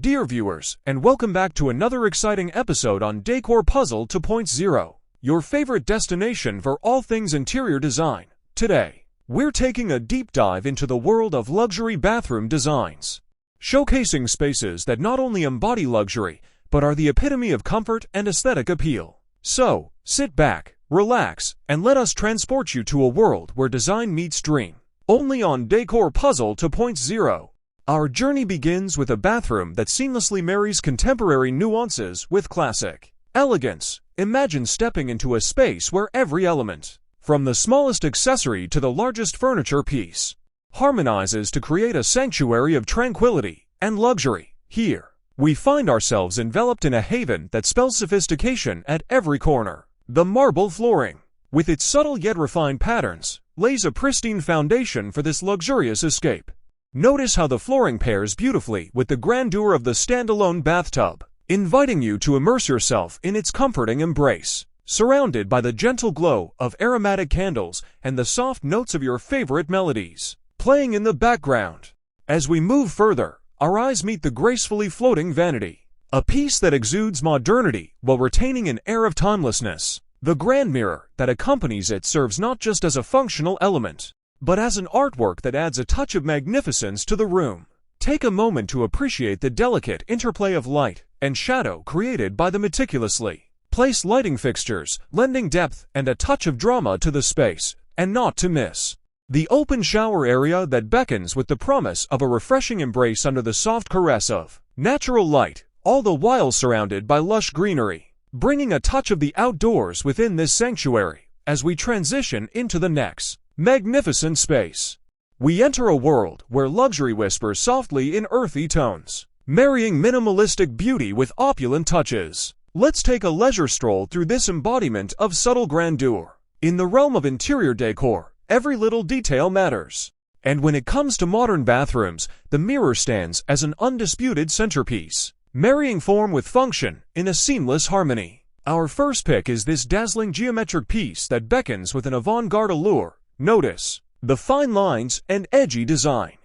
Dear viewers, and welcome back to another exciting episode on Decor Puzzle 2.0, your favorite destination for all things interior design. Today, we're taking a deep dive into the world of luxury bathroom designs, showcasing spaces that not only embody luxury, but are the epitome of comfort and aesthetic appeal. So, sit back, relax, and let us transport you to a world where design meets dream. Only on Decor Puzzle 2.0. Our journey begins with a bathroom that seamlessly marries contemporary nuances with classic elegance. Imagine stepping into a space where every element, from the smallest accessory to the largest furniture piece, harmonizes to create a sanctuary of tranquility and luxury. Here, we find ourselves enveloped in a haven that spells sophistication at every corner. The marble flooring, with its subtle yet refined patterns, lays a pristine foundation for this luxurious escape. Notice how the flooring pairs beautifully with the grandeur of the standalone bathtub, inviting you to immerse yourself in its comforting embrace, surrounded by the gentle glow of aromatic candles and the soft notes of your favorite melodies, playing in the background. As we move further, our eyes meet the gracefully floating vanity, a piece that exudes modernity while retaining an air of timelessness. The grand mirror that accompanies it serves not just as a functional element, but as an artwork that adds a touch of magnificence to the room. Take a moment to appreciate the delicate interplay of light and shadow created by the meticulously placed lighting fixtures, lending depth and a touch of drama to the space. And not to miss the open shower area that beckons with the promise of a refreshing embrace under the soft caress of natural light, all the while surrounded by lush greenery, bringing a touch of the outdoors within this sanctuary. As we transition into the next magnificent space, we enter a world where luxury whispers softly in earthy tones, marrying minimalistic beauty with opulent touches. Let's take a leisure stroll through this embodiment of subtle grandeur. In the realm of interior decor, every little detail matters. And when it comes to modern bathrooms, the mirror stands as an undisputed centerpiece, marrying form with function in a seamless harmony. Our first pick is this dazzling geometric piece that beckons with an avant-garde allure. Notice the fine lines and edgy design,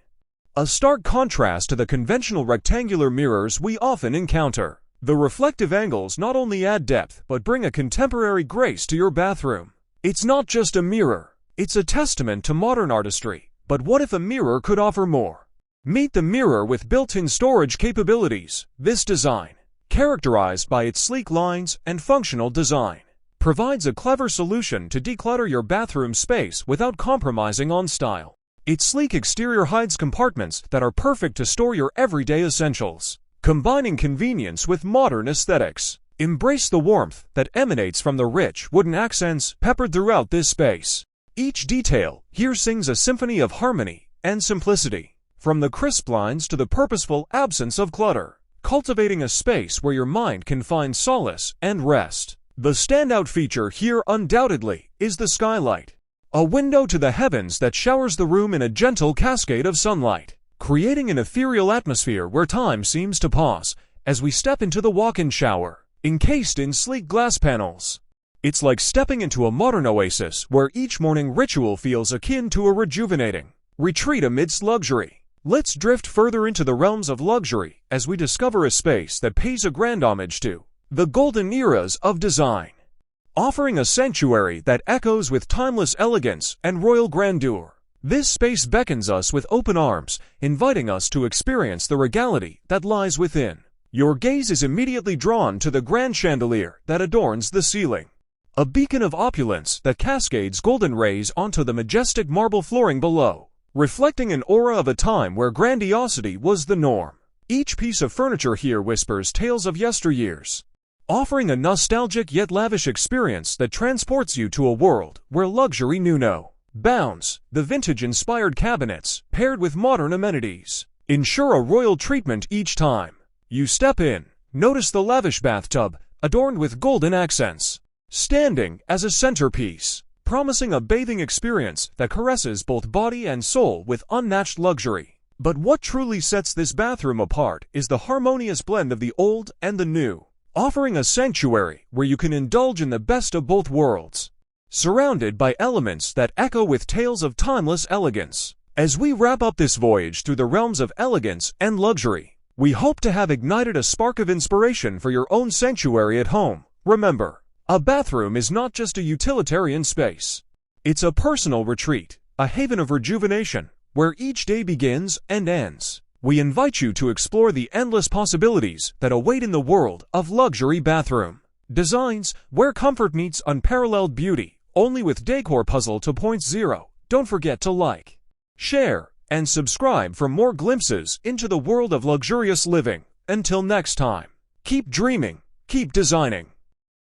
a stark contrast to the conventional rectangular mirrors we often encounter. The reflective angles not only add depth but bring a contemporary grace to your bathroom. It's not just a mirror, it's a testament to modern artistry. But what if a mirror could offer more? Meet the mirror with built-in storage capabilities. This design, characterized by its sleek lines and functional design, provides a clever solution to declutter your bathroom space without compromising on style. Its sleek exterior hides compartments that are perfect to store your everyday essentials, combining convenience with modern aesthetics. Embrace the warmth that emanates from the rich wooden accents peppered throughout this space. Each detail here sings a symphony of harmony and simplicity, from the crisp lines to the purposeful absence of clutter, cultivating a space where your mind can find solace and rest. The standout feature here undoubtedly is the skylight, a window to the heavens that showers the room in a gentle cascade of sunlight, creating an ethereal atmosphere where time seems to pause as we step into the walk-in shower, encased in sleek glass panels. It's like stepping into a modern oasis where each morning ritual feels akin to a rejuvenating retreat amidst luxury. Let's drift further into the realms of luxury as we discover a space that pays a grand homage to the golden eras of design, offering a sanctuary that echoes with timeless elegance and royal grandeur. This space beckons us with open arms, inviting us to experience the regality that lies within. Your gaze is immediately drawn to the grand chandelier that adorns the ceiling, a beacon of opulence that cascades golden rays onto the majestic marble flooring below, reflecting an aura of a time where grandiosity was the norm. Each piece of furniture here whispers tales of yesteryears, offering a nostalgic yet lavish experience that transports you to a world where luxury knew no bounds. The vintage-inspired cabinets, paired with modern amenities, ensure a royal treatment each time you step in. Notice the lavish bathtub, adorned with golden accents, standing as a centerpiece, promising a bathing experience that caresses both body and soul with unmatched luxury. But what truly sets this bathroom apart is the harmonious blend of the old and the new, offering a sanctuary where you can indulge in the best of both worlds, surrounded by elements that echo with tales of timeless elegance. As we wrap up this voyage through the realms of elegance and luxury, We hope to have ignited a spark of inspiration for your own sanctuary at home. Remember, a bathroom is not just a utilitarian space. It's a personal retreat, a haven of rejuvenation, where each day begins and ends. We invite you to explore the endless possibilities that await in the world of luxury bathroom designs where comfort meets unparalleled beauty, only with Decor Puzzle 2.0. Don't forget to like, share, and subscribe for more glimpses into the world of luxurious living. Until next time, keep dreaming, keep designing.